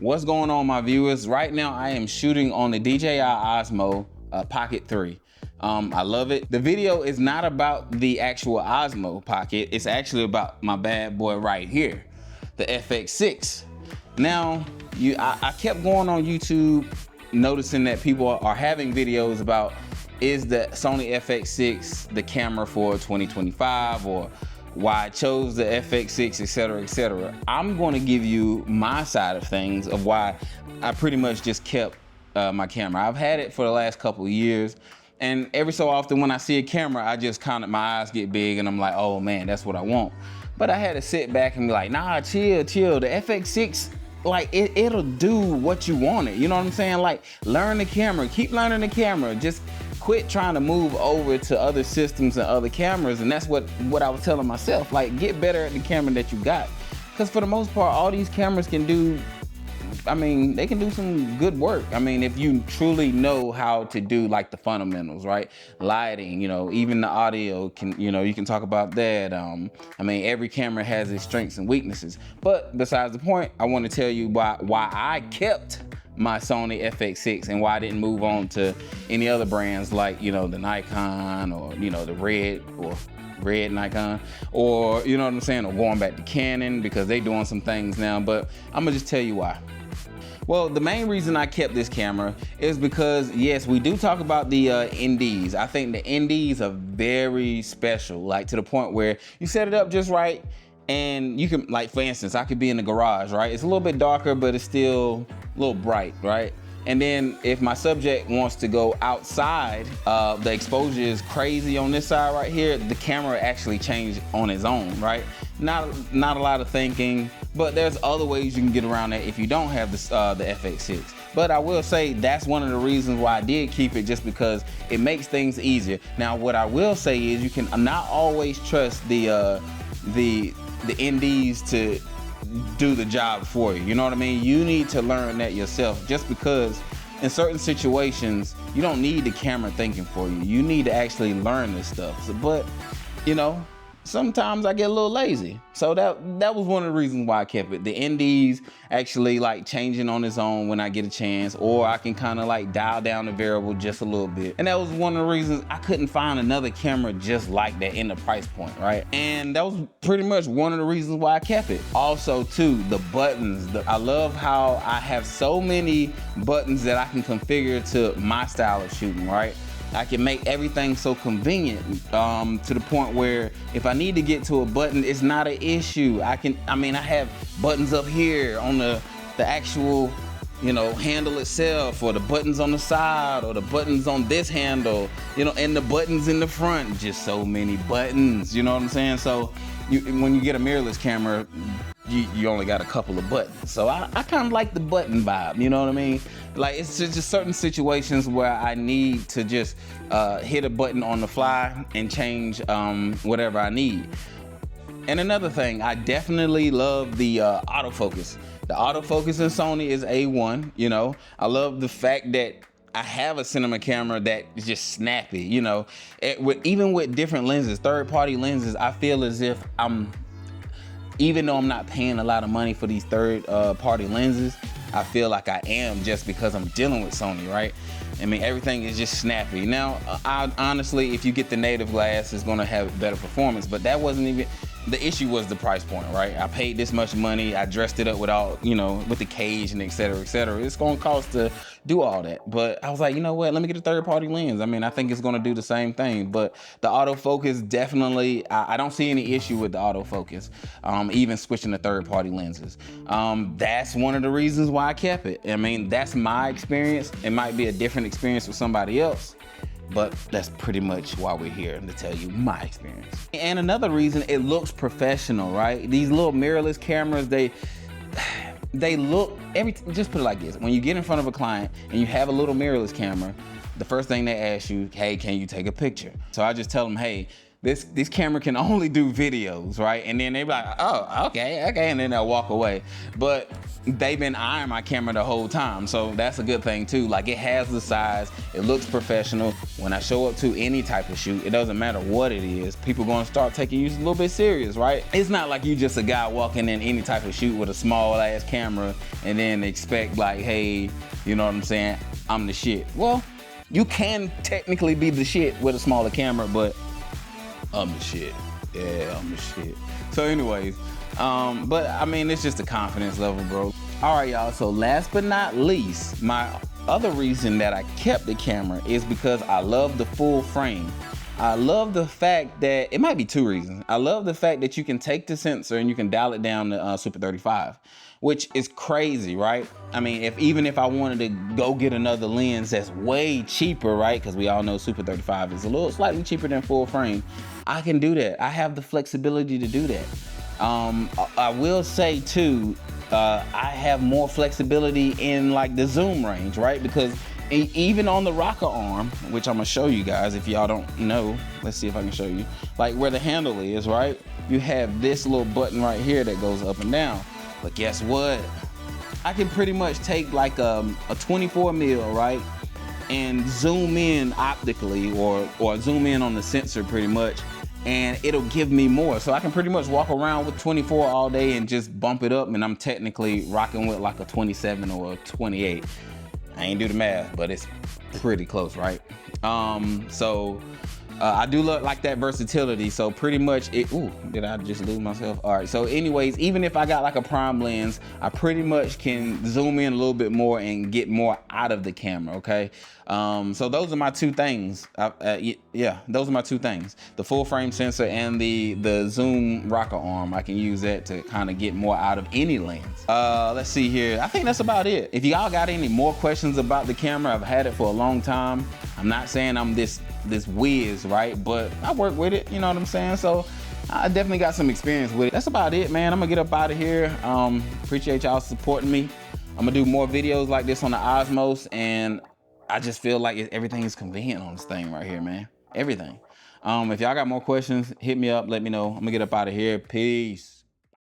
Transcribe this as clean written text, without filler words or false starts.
What's going on, my viewers? Right now I am shooting on the DJI Osmo Pocket 3. I love it. The video is not about the actual Osmo Pocket. It's actually about my bad boy right here, the FX6. Now, I kept going on YouTube noticing that people are having videos about, is the Sony FX6 the camera for 2025, or why I chose the FX6, etc., etc. I'm going to give you my side of things of why I pretty much just kept my camera. I've had it for the last couple of years, and every so often when I see a camera, I just kind of, my eyes get big and I'm like, oh man, that's what I want. But I had to sit back and be like, nah, chill. The FX6, like it'll do what you want it. You know what I'm saying? Like, learn the camera, keep learning the camera. Just quit trying to move over to other systems and other cameras. And that's what I was telling myself. Like, get better at the camera that you got. Because for the most part, all these cameras can do, I mean, they can do some good work. I mean, if you truly know how to do like the fundamentals, right? Lighting, you know, even the audio can, you know, you can talk about that. I mean, every camera has its strengths and weaknesses. But besides the point, I want to tell you why I kept my Sony FX6 and why I didn't move on to any other brands like, you know, the Nikon, or, you know, the red Nikon, or, you know what I'm saying, or going back to Canon, because they doing some things now. But I'm gonna just tell you why. Well, the main reason I kept this camera is because, yes, we do talk about the NDs. I think the NDs are very special, like to the point where you set it up just right, and you can, like, for instance, I could be in the garage, right? It's a little bit darker, but it's still a little bright, right? And then if my subject wants to go outside, the exposure is crazy on this side right here, the camera actually changed on its own, right? Not a lot of thinking, but there's other ways you can get around that if you don't have this, the FX6. But I will say that's one of the reasons why I did keep it, just because it makes things easier. Now, what I will say is you can not always trust the NDs to do the job for you. You know what I mean? You need to learn that yourself, just because in certain situations you don't need the camera thinking for you. You need to actually learn this stuff. So, but you know, sometimes I get a little lazy. So that was one of the reasons why I kept it. The NDs actually like changing on its own when I get a chance, or I can kind of like dial down the variable just a little bit. And that was one of the reasons I couldn't find another camera just like that in the price point, right? And that was pretty much one of the reasons why I kept it. Also too, the buttons. I love how I have so many buttons that I can configure to my style of shooting, right? I can make everything so convenient, to the point where if I need to get to a button, it's not an issue. I have buttons up here on the actual, you know, handle itself, or the buttons on the side, or the buttons on this handle, you know, and the buttons in the front. Just so many buttons, you know what I'm saying? So when you get a mirrorless camera, you only got a couple of buttons. So I kind of like the button vibe, you know what I mean? Like, it's just certain situations where I need to just hit a button on the fly and change whatever I need. And another thing, I definitely love the autofocus. The autofocus in Sony is A1, you know. I love the fact that I have a cinema camera that is just snappy, you know. Even with different lenses, third-party lenses, I feel as if even though I'm not paying a lot of money for these third-party lenses, I feel like I am, just because I'm dealing with Sony, right? I mean, everything is just snappy. Now, honestly, if you get the native glass, it's gonna have better performance, but that wasn't even, the issue was the price point, right? I paid this much money, I dressed it up with all, you know, with the cage and et cetera, et cetera. It's gonna cost to do all that. But I was like, you know what, let me get a third-party lens. I mean, I think it's gonna do the same thing. But the autofocus, definitely, I don't see any issue with the autofocus, even switching to third-party lenses. That's one of the reasons why I kept it. I mean, that's my experience. It might be a different experience for somebody else, but that's pretty much why we're here, to tell you my experience. And another reason, it looks professional, right? These little mirrorless cameras, they look, just put it like this. When you get in front of a client and you have a little mirrorless camera, the first thing they ask you, hey, can you take a picture? So I just tell them, hey, this camera can only do videos, right? And then they be like, oh, okay, and then they'll walk away. But they've been eyeing my camera the whole time, so that's a good thing too. Like, it has the size, it looks professional. When I show up to any type of shoot, it doesn't matter what it is, people gonna start taking you a little bit serious, right? It's not like you just a guy walking in any type of shoot with a small ass camera and then expect like, hey, you know what I'm saying, I'm the shit. Well, you can technically be the shit with a smaller camera, but I'm the shit. Yeah, I'm the shit. So anyways, but I mean, it's just a confidence level, bro. All right, y'all, so last but not least, my other reason that I kept the camera is because I love the full frame. I love the fact that, it might be two reasons. I love the fact that you can take the sensor and you can dial it down to Super 35, which is crazy, right? I mean, even if I wanted to go get another lens that's way cheaper, right? Because we all know Super 35 is a little slightly cheaper than full frame. I can do that. I have the flexibility to do that. I will say too, I have more flexibility in like the zoom range, right? Because even on the rocker arm, which I'm gonna show you guys if y'all don't know, let's see if I can show you, like where the handle is, right? You have this little button right here that goes up and down. But guess what? I can pretty much take like a 24 mil, right? And zoom in optically or zoom in on the sensor pretty much, and it'll give me more. So I can pretty much walk around with 24 all day and just bump it up, and I'm technically rocking with like a 27 or a 28. I ain't do the math, but it's pretty close, right? I do look like that versatility. So pretty much did I just lose myself? All right, so anyways, even if I got like a prime lens, I pretty much can zoom in a little bit more and get more out of the camera, okay? So those are my two things. Yeah, those are my two things. The full frame sensor and the zoom rocker arm. I can use that to kind of get more out of any lens. Let's see here. I think that's about it. If y'all got any more questions about the camera, I've had it for a long time. I'm not saying I'm this whiz, right? But I work with it, you know what I'm saying? So I definitely got some experience with it. That's about it, man. I'm gonna get up out of here. Appreciate y'all supporting me. I'm gonna do more videos like this on the Osmos, and I just feel like everything is convenient on this thing right here, man. Everything. If y'all got more questions, hit me up, let me know. I'm gonna get up out of here. Peace.